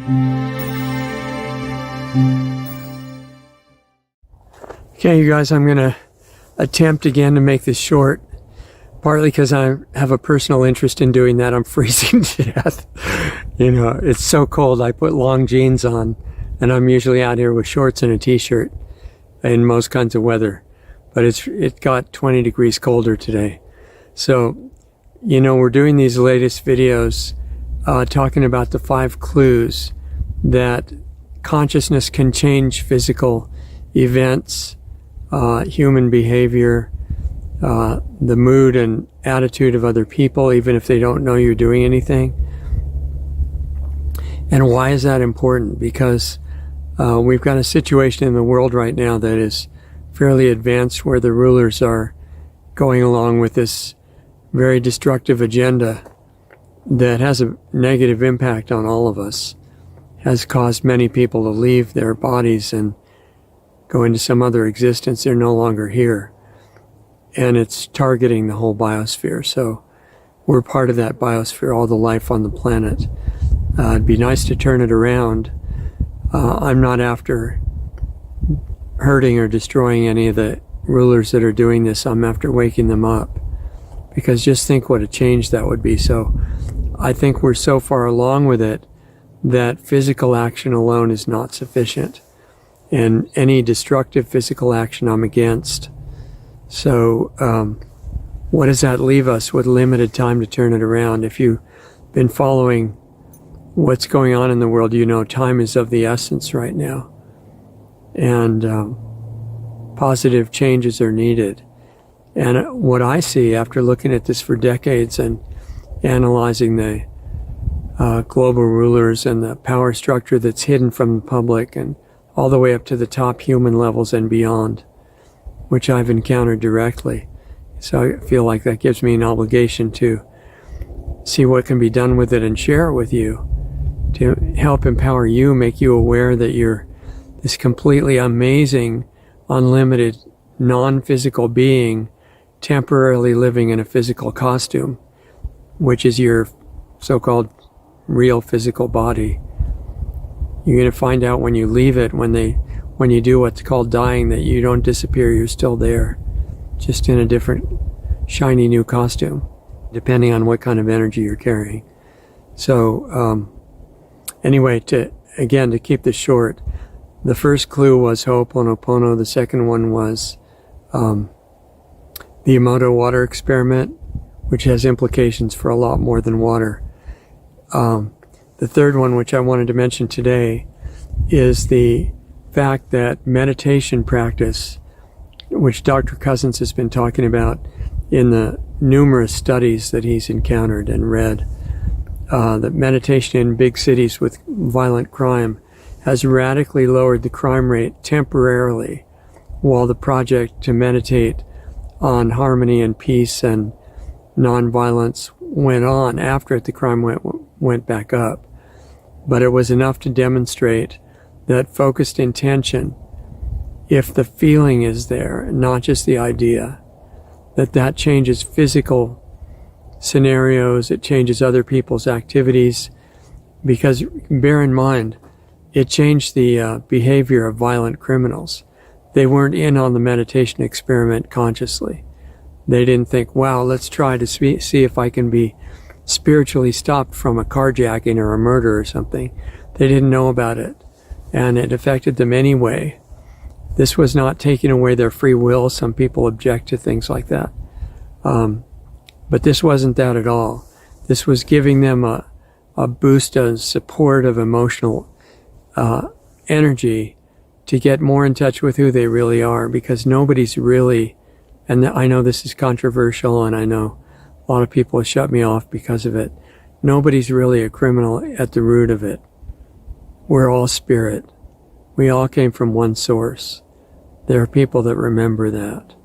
Okay, you guys, I'm going to attempt again to make this short, partly because I have a personal interest in doing that. I'm freezing to death. You know, it's so cold. I put long jeans on, and I'm usually out here with shorts and a t-shirt in most kinds of weather. But it got 20 degrees colder today. So, you know, we're doing these latest videos talking about the 5 clues that consciousness can change physical events, human behavior, the mood and attitude of other people, even if they don't know you're doing anything. And why is that important? Because we've got a situation in the world right now that is fairly advanced, where the rulers are going along with this very destructive agenda that has a negative impact on all of us, has caused many people to leave their bodies and go into some other existence. They're no longer here. And it's targeting the whole biosphere. So we're part of that biosphere, all the life on the planet. It'd be nice to turn it around. I'm not after hurting or destroying any of the rulers that are doing this. I'm after waking them up. Because just think what a change that would be. So I think we're so far along with it that physical action alone is not sufficient. And any destructive physical action I'm against. So what does that leave us with limited time to turn it around? If you've been following what's going on in the world, you know time is of the essence right now. And positive changes are needed. And what I see after looking at this for decades and analyzing the global rulers and the power structure that's hidden from the public and all the way up to the top human levels and beyond, which I've encountered directly. So I feel like that gives me an obligation to see what can be done with it and share it with you, to help empower you, make you aware that you're this completely amazing, unlimited, non-physical being temporarily living in a physical costume, which is your so-called real physical body. You're going to find out when you leave it, when you do what's called dying, that you don't disappear, you're still there, just in a different, shiny new costume, depending on what kind of energy you're carrying. So, anyway, to keep this short, the first clue was Ho'oponopono. The second one was the Emoto water experiment, which has implications for a lot more than water. The third one, which I wanted to mention today, is the fact that meditation practice, which Dr. Cousins has been talking about in the numerous studies that he's encountered and read, that meditation in big cities with violent crime has radically lowered the crime rate temporarily, while the project to meditate on harmony and peace and nonviolence went on. After it, the crime went back up. But it was enough to demonstrate that focused intention, if the feeling is there, not just the idea, that changes physical scenarios, it changes other people's activities. Because bear in mind, it changed the behavior of violent criminals. They weren't in on the meditation experiment consciously. They didn't think, wow, let's try to see if I can be spiritually stopped from a carjacking or a murder or something. They didn't know about it, and it affected them anyway. This was not taking away their free will. Some people object to things like that. But this wasn't that at all. This was giving them a boost, a support of emotional energy to get more in touch with who they really are, because nobody's really, and I know this is controversial, and I know a lot of people shut me off because of it. Nobody's really a criminal at the root of it. We're all spirit. We all came from one source. There are people that remember that.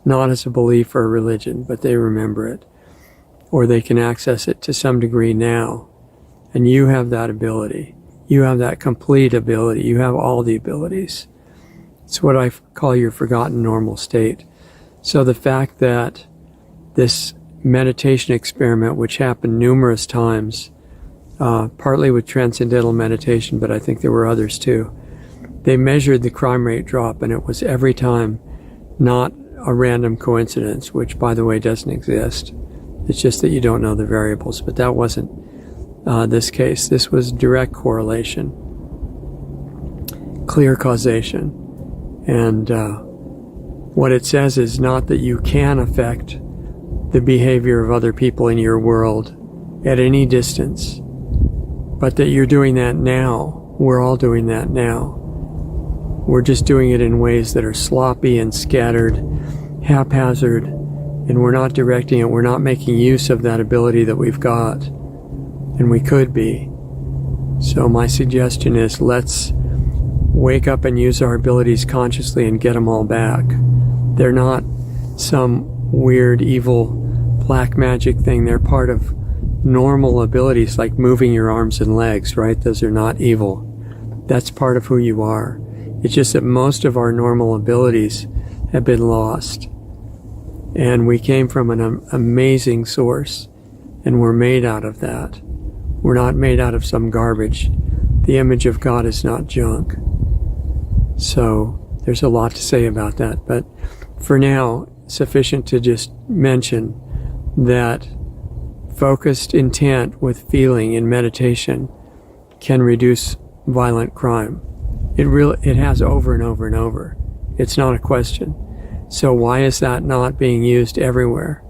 Not as a belief or a religion, but they remember it. Or they can access it to some degree now. And you have that ability. You have that complete ability. You have all the abilities. It's what I call your forgotten normal state. So the fact that this meditation experiment, which happened numerous times partly with transcendental meditation, but I think there were others too. They measured the crime rate drop, and it was every time not a random coincidence, which, by the way, doesn't exist. It's just that you don't know the variables, but that wasn't this case. This was direct correlation, clear causation. And what it says is not that you can affect the behavior of other people in your world at any distance, but that you're doing that now. We're all doing that now. We're just doing it in ways that are sloppy and scattered, haphazard, and we're not directing it. We're not making use of that ability that we've got, and we could be. So my suggestion is, let's wake up and use our abilities consciously and get them all back. They're not some weird, evil, black magic thing. They're part of normal abilities, like moving your arms and legs, right? Those are not evil. That's part of who you are. It's just that most of our normal abilities have been lost. And we came from an amazing source, and we're made out of that. We're not made out of some garbage. The image of God is not junk. So there's a lot to say about that. But for now, sufficient to just mention that focused intent with feeling in meditation can reduce violent crime. It has over and over and over. It's not a question. So why is that not being used everywhere?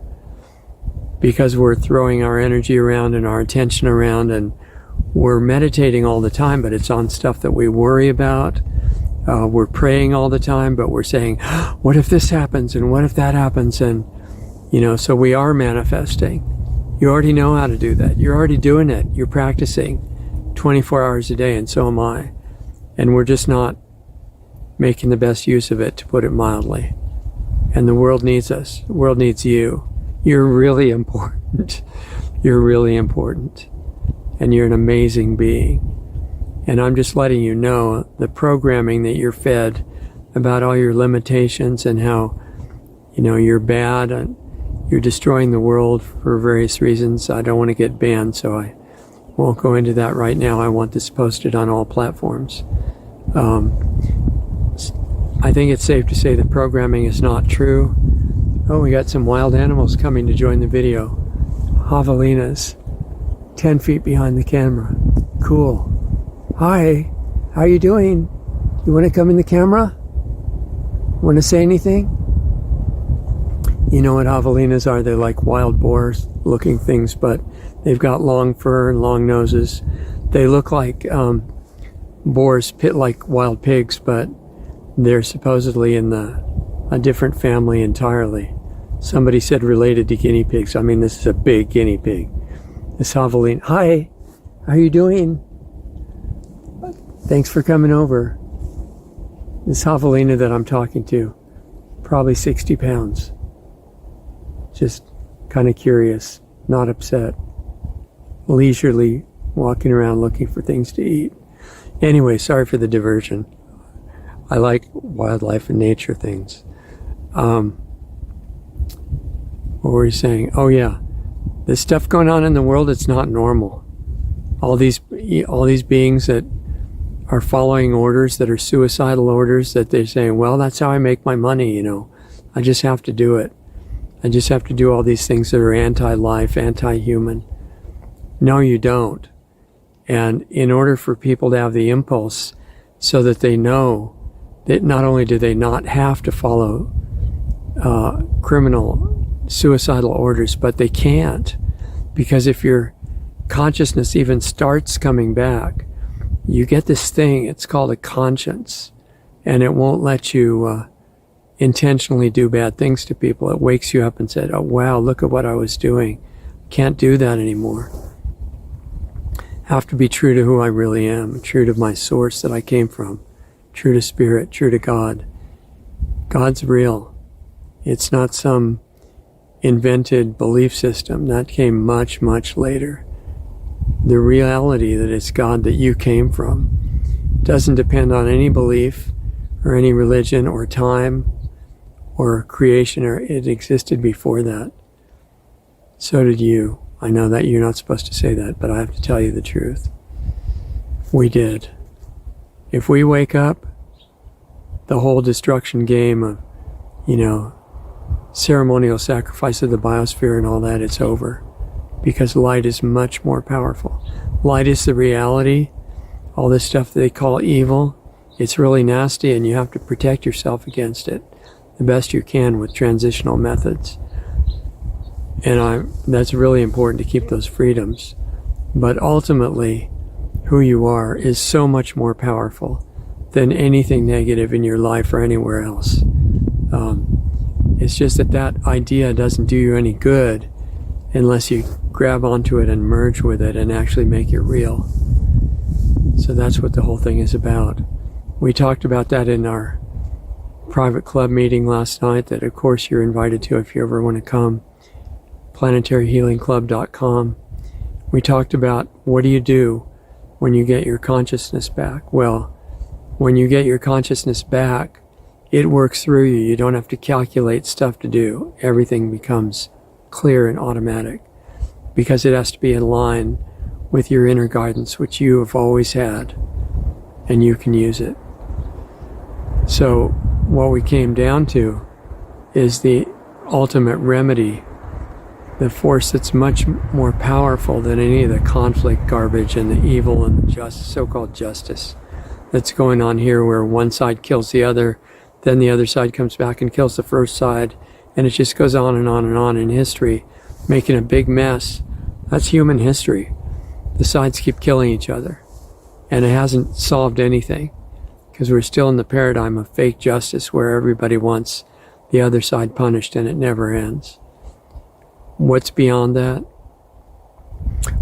Because we're throwing our energy around and our attention around, and we're meditating all the time, but it's on stuff that we worry about. We're praying all the time, but we're saying, what if this happens and what if that happens? And, so we are manifesting. You already know how to do that. You're already doing it. You're practicing 24 hours a day, and so am I. And we're just not making the best use of it, to put it mildly. And the world needs us. The world needs you. You're really important. You're really important. And you're an amazing being. And I'm just letting you know the programming that you're fed about all your limitations and how, you're bad and you're destroying the world for various reasons. I don't want to get banned, so I won't go into that right now. I want this posted on all platforms. I think it's safe to say that programming is not true. Oh, we got some wild animals coming to join the video. Javelinas, 10 feet behind the camera. Cool. Hi, how you doing? You want to come in the camera? Want to say anything? You know what javelinas are? They're like wild boars looking things, but they've got long fur and long noses. They look like boars, like wild pigs, but they're supposedly in a different family entirely. Somebody said related to guinea pigs. I mean, this is a big guinea pig. This javelina. Hi, how you doing? Thanks for coming over. This javelina that I'm talking to, probably 60 pounds. Just kind of curious, not upset. Leisurely walking around looking for things to eat. Anyway, sorry for the diversion. I like wildlife and nature things. What were you saying? Oh yeah, there's stuff going on in the world. It's not normal. All these beings that are following orders that are suicidal orders, that they're saying, well, that's how I make my money. I just have to do it. I just have to do all these things that are anti-life, anti-human. No, you don't. And in order for people to have the impulse so that they know that not only do they not have to follow criminal suicidal orders, but they can't. Because if your consciousness even starts coming back, you get this thing, it's called a conscience, and it won't let you intentionally do bad things to people. It wakes you up and said, oh wow, look at what I was doing. Can't do that anymore. Have to be true to who I really am, true to my source that I came from, true to spirit, true to God. God's real. It's not some invented belief system. That came much, much later. The reality that it's God that you came from doesn't depend on any belief or any religion or time or creation, or it existed before that. So did you. I know that you're not supposed to say that, but I have to tell you the truth. We did. If we wake up, the whole destruction game of, ceremonial sacrifice of the biosphere and all that, it's over. Because light is much more powerful. Light is the reality. All this stuff that they call evil, it's really nasty, and you have to protect yourself against it the best you can with transitional methods. And that's really important to keep those freedoms. But ultimately, who you are is so much more powerful than anything negative in your life or anywhere else. It's just that idea doesn't do you any good unless you grab onto it and merge with it and actually make it real. So that's what the whole thing is about. We talked about that in our private club meeting last night that of course you're invited to if you ever want to come. planetaryhealingclub.com. We talked about what do you do when you get your consciousness back. Well, when you get your consciousness back, it works through you. You don't have to calculate stuff to do. Everything becomes clear and automatic because it has to be in line with your inner guidance, which you have always had, and you can use it. So what we came down to is the ultimate remedy, the force that's much more powerful than any of the conflict garbage and the evil and the so-called justice that's going on here, where one side kills the other, then the other side comes back and kills the first side, and it just goes on and on and on in history, making a big mess. That's human history. The sides keep killing each other, and it hasn't solved anything because we're still in the paradigm of fake justice where everybody wants the other side punished and it never ends. What's beyond that?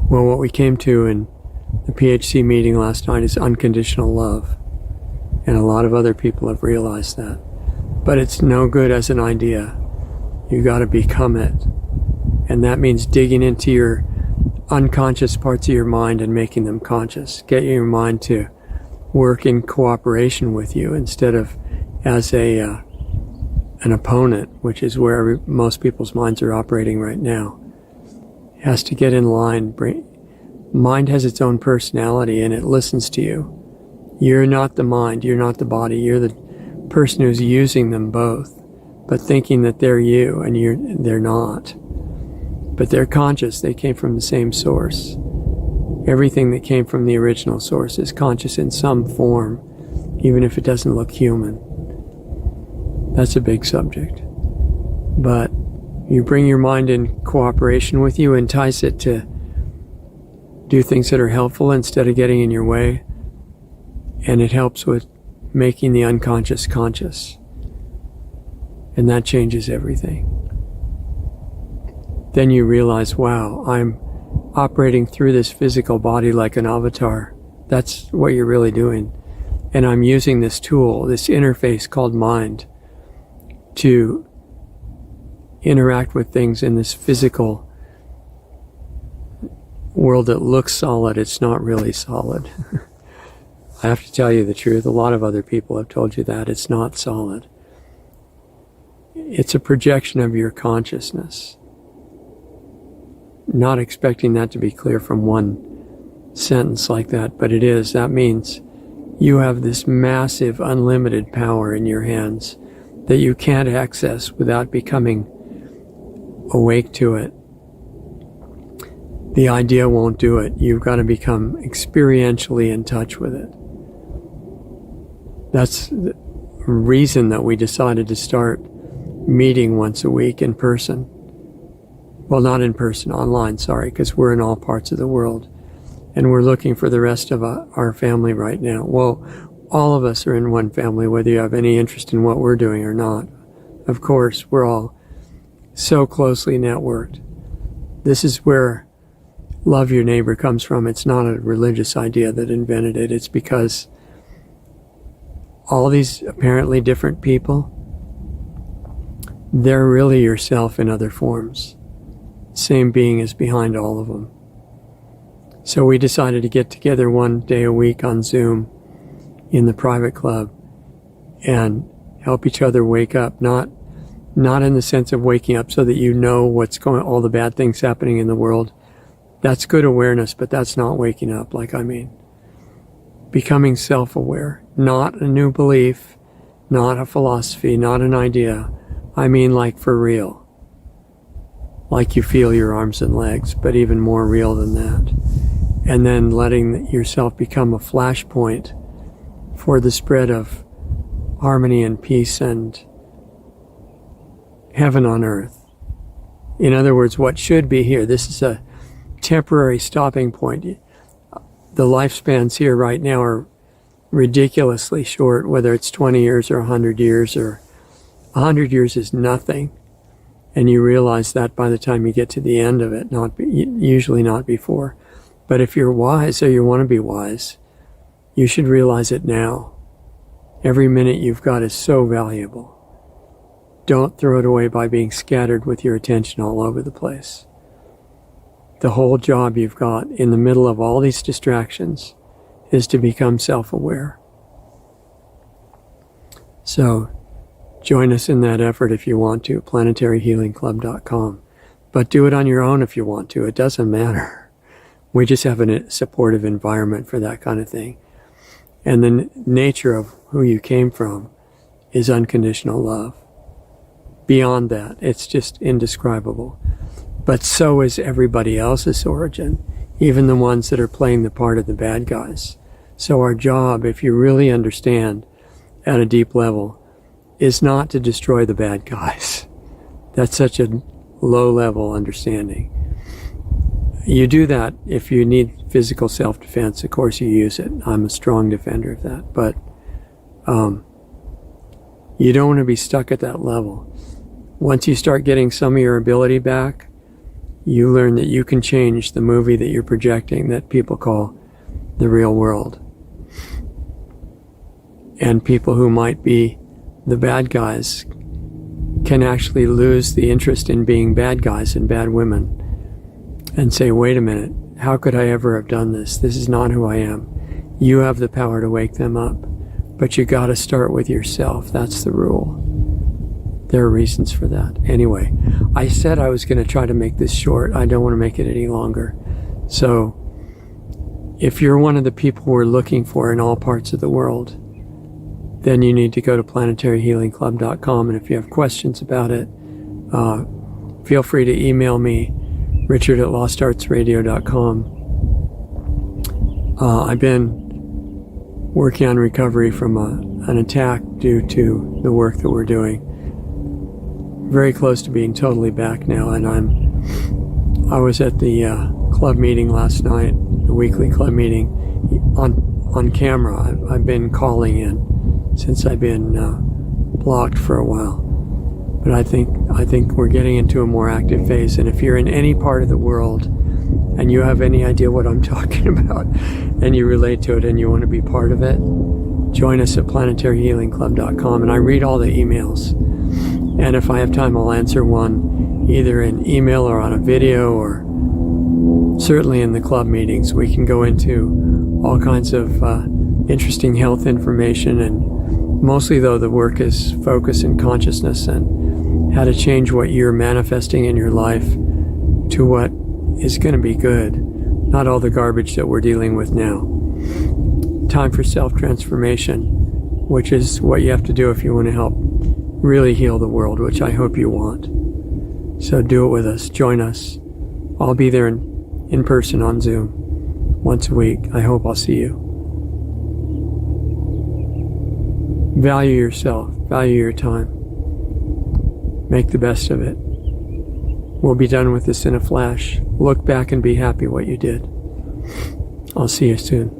Well, what we came to in the Ph.D. meeting last night is unconditional love. And a lot of other people have realized that. But it's no good as an idea. You got to become it. And that means digging into your unconscious parts of your mind and making them conscious. Get your mind to work in cooperation with you instead of as an opponent, which is where most people's minds are operating right now. It has to get in line. Mind has its own personality and it listens to you. You're not the mind, you're not the body, you're the person who's using them both, but thinking that they're you and they're not. But they're conscious, they came from the same source. Everything that came from the original source is conscious in some form, even if it doesn't look human. That's a big subject. But you bring your mind in cooperation with you, entice it to do things that are helpful instead of getting in your way, and it helps with making the unconscious conscious. And that changes everything. Then you realize, wow, I'm operating through this physical body like an avatar. That's what you're really doing. And I'm using this tool, this interface called mind, to interact with things in this physical world that looks solid. It's not really solid. I have to tell you the truth. A lot of other people have told you that. It's not solid. It's a projection of your consciousness. Not expecting that to be clear from one sentence like that, but it is. That means you have this massive, unlimited power in your hands that you can't access without becoming awake to it. The idea won't do it. You've got to become experientially in touch with it. That's the reason that we decided to start meeting once a week in person. Well, not in person, online, sorry, because we're in all parts of the world. And we're looking for the rest of our family right now. Well, all of us are in one family, whether you have any interest in what we're doing or not. Of course, we're all so closely networked. This is where love your neighbor comes from. It's not a religious idea that invented it. It's because all these apparently different people, they're really yourself in other forms. Same being is behind all of them. So we decided to get together one day a week on Zoom in the private club and help each other wake up, not in the sense of waking up so that you know what's going, all the bad things happening in the world, That's good awareness, but that's not waking up. Becoming self-aware, not a new belief, not a philosophy, not an idea. I mean like for real. Like you feel your arms and legs, but even more real than that. And then letting yourself become a flashpoint for the spread of harmony and peace and heaven on earth. In other words, what should be here, this is a temporary stopping point. The lifespans here right now are ridiculously short, whether it's 20 years or 100 years, or 100 years is nothing. And you realize that by the time you get to the end of it, usually not before. But if you're wise, or you want to be wise, you should realize it now. Every minute you've got is so valuable. Don't throw it away by being scattered with your attention all over the place. The whole job you've got in the middle of all these distractions is to become self-aware. So join us in that effort if you want to, planetaryhealingclub.com. But do it on your own if you want to. It doesn't matter. We just have a supportive environment for that kind of thing. And the nature of who you came from is unconditional love. Beyond that, it's just indescribable. But so is everybody else's origin, even the ones that are playing the part of the bad guys. So our job, if you really understand at a deep level, is not to destroy the bad guys. That's such a low-level understanding. You do that if you need physical self-defense. Of course, you use it. I'm a strong defender of that. But you don't want to be stuck at that level. Once you start getting some of your ability back, you learn that you can change the movie that you're projecting that people call the real world. And people who might be the bad guys can actually lose the interest in being bad guys and bad women and say, wait a minute, how could I ever have done this? This is not who I am. You have the power to wake them up, but you got to start with yourself. That's the rule. There are reasons for that. Anyway, I said I was going to try to make this short. I don't want to make it any longer. So if you're one of the people we're looking for in all parts of the world, then you need to go to planetaryhealingclub.com. And if you have questions about it, feel free to email me, richard@lostartsradio.com. I've been working on recovery from an attack due to the work that we're doing. Very close to being totally back now, and I was at the club meeting last night, the weekly club meeting, on camera. I've been calling in since I've been blocked for a while. But I think we're getting into a more active phase, and if you're in any part of the world and you have any idea what I'm talking about and you relate to it and you want to be part of it, join us at planetaryhealingclub.com, and I read all the emails. And if I have time, I'll answer one either in email or on a video, or certainly in the club meetings. We can go into all kinds of interesting health information, and mostly, though, the work is focus and consciousness and how to change what you're manifesting in your life to what is going to be good, not all the garbage that we're dealing with now. Time for self-transformation, which is what you have to do if you want to help really heal the world, which I hope you want. So do it with us. Join us. I'll be there in person on Zoom once a week. I hope I'll see you. Value yourself. Value your time. Make the best of it. We'll be done with this in a flash. Look back and be happy what you did. I'll see you soon.